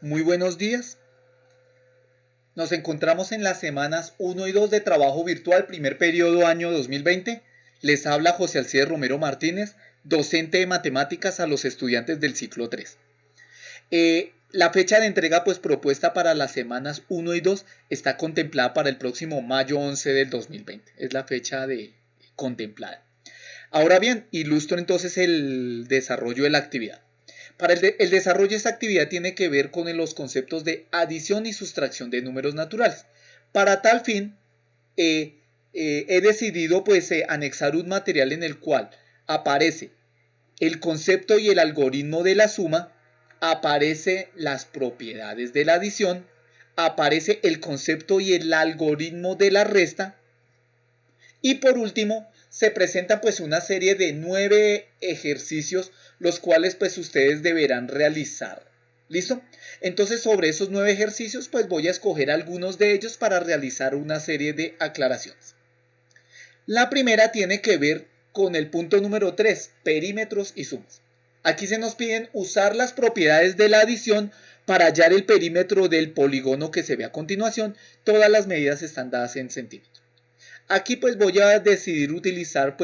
Muy buenos días. Nos encontramos en las semanas 1 y 2 de trabajo virtual, primer periodo año 2020. Les habla José Alcides Romero Martínez, docente de matemáticas a los estudiantes del ciclo 3. La fecha de entrega propuesta para las semanas 1 y 2 está contemplada para el próximo mayo 11 del 2020. Es la fecha contemplada. Ahora bien, ilustro entonces el desarrollo de la actividad. Para el desarrollo de esta actividad tiene que ver con los conceptos de adición y sustracción de números naturales. Para tal fin, he decidido anexar un material en el cual aparece el concepto y el algoritmo de la suma, aparece las propiedades de la adición, aparece el concepto y el algoritmo de la resta, y por último se presenta una serie de 9 ejercicios los cuales ustedes deberán realizar. ¿Listo? Entonces sobre esos 9 ejercicios voy a escoger algunos de ellos para realizar una serie de aclaraciones. La primera tiene que ver con el punto número 3, perímetros y sumas. Aquí se nos piden usar las propiedades de la adición para hallar el perímetro del polígono que se ve a continuación. Todas las medidas están dadas en centímetros. Aquí voy a decidir utilizar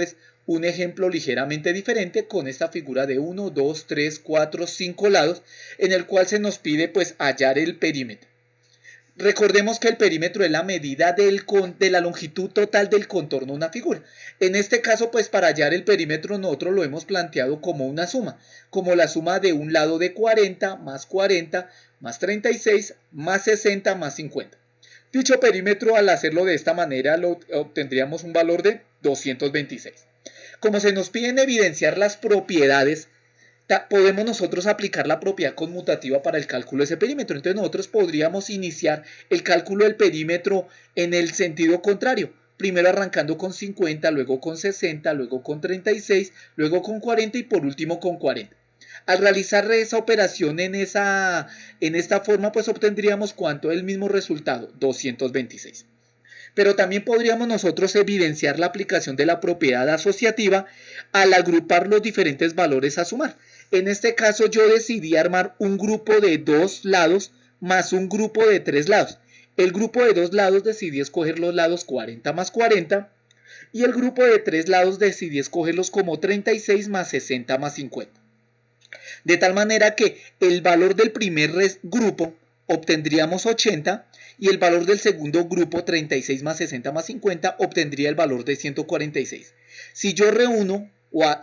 un ejemplo ligeramente diferente con esta figura de 1, 2, 3, 4, 5 lados en el cual se nos pide hallar el perímetro. Recordemos que el perímetro es la medida de la longitud total del contorno de una figura. En este caso para hallar el perímetro nosotros lo hemos planteado como una suma, como la suma de un lado de 40 más 36 más 60 más 50. Dicho perímetro, al hacerlo de esta manera, obtendríamos un valor de 226. Como se nos piden evidenciar las propiedades, podemos nosotros aplicar la propiedad conmutativa para el cálculo de ese perímetro. Entonces nosotros podríamos iniciar el cálculo del perímetro en el sentido contrario. Primero arrancando con 50, luego con 60, luego con 36, luego con 40 y por último con 40. Al realizar esa operación en esta forma, obtendríamos ¿cuánto? El mismo resultado, 226. Pero también podríamos nosotros evidenciar la aplicación de la propiedad asociativa al agrupar los diferentes valores a sumar. En este caso yo decidí armar un grupo de 2 lados más un grupo de 3 lados. El grupo de 2 lados decidí escoger los lados 40 más 40 y el grupo de 3 lados decidí escogerlos como 36 más 60 más 50. De tal manera que el valor del primer grupo obtendríamos 80 y el valor del segundo grupo 36 más 60 más 50 obtendría el valor de 146. Si yo reúno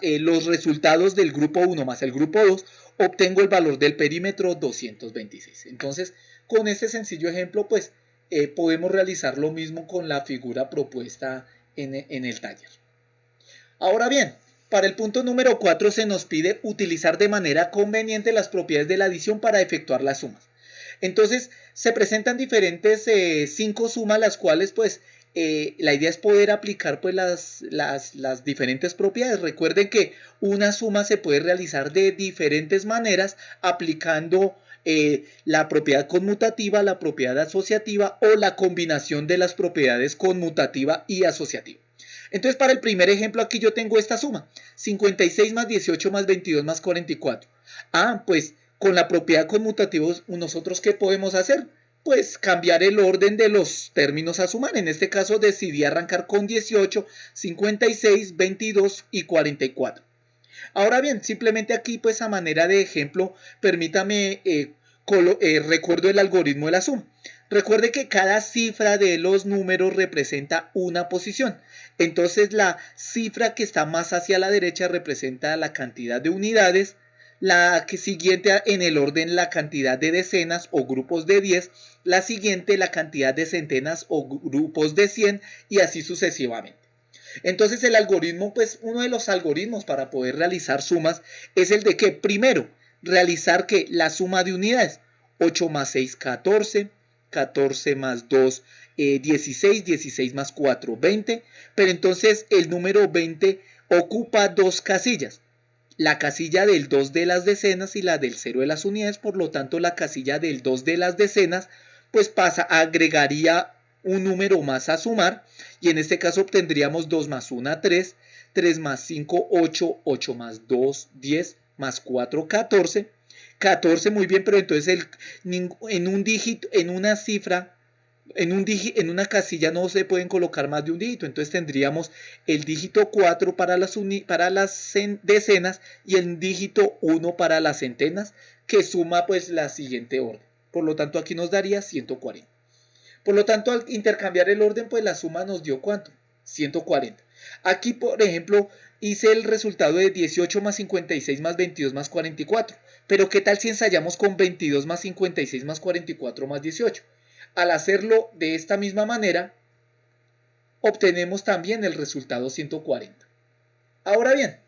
los resultados del grupo 1 más el grupo 2, obtengo el valor del perímetro 226. Entonces, con este sencillo ejemplo, podemos realizar lo mismo con la figura propuesta en el taller. Ahora bien, para el punto número 4 se nos pide utilizar de manera conveniente las propiedades de la adición para efectuar las sumas. Entonces se presentan diferentes 5 sumas, las cuales la idea es poder aplicar las diferentes propiedades. Recuerden que una suma se puede realizar de diferentes maneras aplicando la propiedad conmutativa, la propiedad asociativa o la combinación de las propiedades conmutativa y asociativa. Entonces para el primer ejemplo aquí yo tengo esta suma, 56 más 18 más 22 más 44. Con la propiedad conmutativa nosotros ¿qué podemos hacer? Cambiar el orden de los términos a sumar. En este caso decidí arrancar con 18, 56, 22 y 44. Ahora bien, simplemente aquí a manera de ejemplo, permítame recuerdo el algoritmo de la suma. Recuerde que cada cifra de los números representa una posición. Entonces la cifra que está más hacia la derecha representa la cantidad de unidades, la siguiente en el orden la cantidad de decenas o grupos de 10, la siguiente la cantidad de centenas o grupos de 100 y así sucesivamente. Entonces el algoritmo, uno de los algoritmos para poder realizar sumas es el de que primero realizar que la suma de unidades, 8 más 6, 14, 14 más 2, 16, 16 más 4, 20, pero entonces el número 20 ocupa 2 casillas, la casilla del 2 de las decenas y la del 0 de las unidades, por lo tanto la casilla del 2 de las decenas agregaría un número más a sumar y en este caso obtendríamos 2 más 1, 3, 3 más 5, 8, 8 más 2, 10, más 4, 14, 14, muy bien, pero entonces en un dígito, en una cifra, en una casilla no se pueden colocar más de un dígito, entonces tendríamos el dígito 4 para las decenas y el dígito 1 para las centenas, que suma pues la siguiente orden. Por lo tanto, aquí nos daría 140. Por lo tanto, al intercambiar el orden, pues la suma nos dio ¿cuánto? 140. Aquí, por ejemplo, hice el resultado de 18 más 56 más 22 más 44. Pero ¿qué tal si ensayamos con 22 más 56 más 44 más 18? Al hacerlo de esta misma manera, obtenemos también el resultado 140. Ahora bien,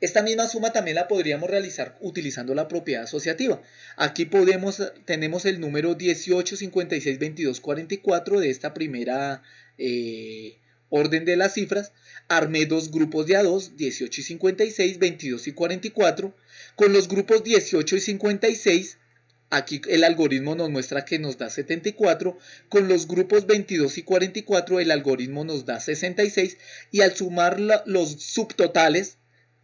esta misma suma también la podríamos realizar utilizando la propiedad asociativa. Aquí tenemos el número 18, 56, 22, 44 de esta primera orden de las cifras. Armé dos grupos de A2, 18 y 56, 22 y 44. Con los grupos 18 y 56, aquí el algoritmo nos muestra que nos da 74. Con los grupos 22 y 44, el algoritmo nos da 66. Y al sumar los subtotales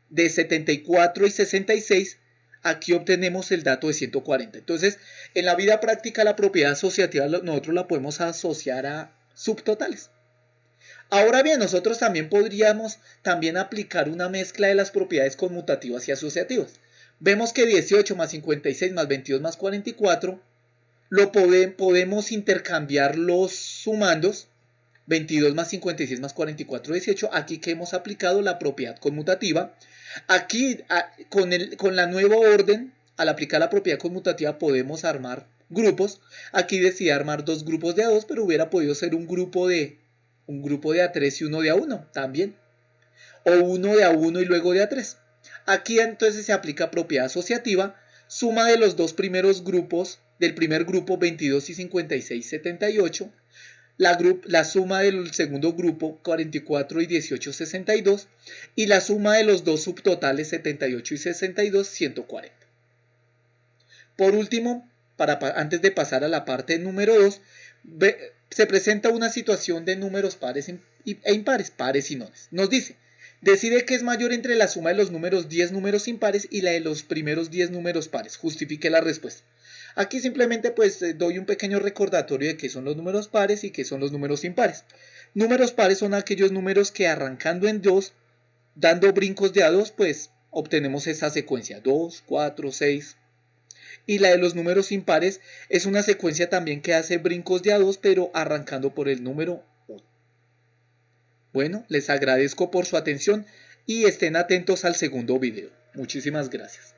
de 74 y 66, aquí obtenemos el dato de 140. Entonces, en la vida práctica, la propiedad asociativa nosotros la podemos asociar a subtotales. Ahora bien, nosotros también podríamos aplicar una mezcla de las propiedades conmutativas y asociativas. Vemos que 18 más 56 más 22 más 44 podemos intercambiar los sumandos. 22 más 56 más 44, 18. Aquí que hemos aplicado la propiedad conmutativa. Aquí con la nueva orden, al aplicar la propiedad conmutativa, podemos armar grupos. Aquí decidí armar dos grupos de A2, pero hubiera podido ser un grupo de A3 y uno de A1 también. O uno de A1 y luego de A3. Aquí entonces se aplica propiedad asociativa. Suma de los dos primeros grupos, del primer grupo 22 y 56, 78. La suma del segundo grupo 44 y 18, 62. Y la suma de los dos subtotales 78 y 62, 140. Por último, antes de pasar a la parte número 2, se presenta una situación de números pares e impares, pares y nones. Nos dice, decide qué es mayor entre la suma de los números 10 números impares y la de los primeros 10 números pares. Justifique la respuesta. Aquí simplemente pues doy un pequeño recordatorio de qué son los números pares y qué son los números impares. Números pares son aquellos números que arrancando en 2, dando brincos de A2, pues obtenemos esa secuencia, 2, 4, 6. Y la de los números impares es una secuencia también que hace brincos de A2, pero arrancando por el número 1. Bueno, les agradezco por su atención y estén atentos al segundo video. Muchísimas gracias.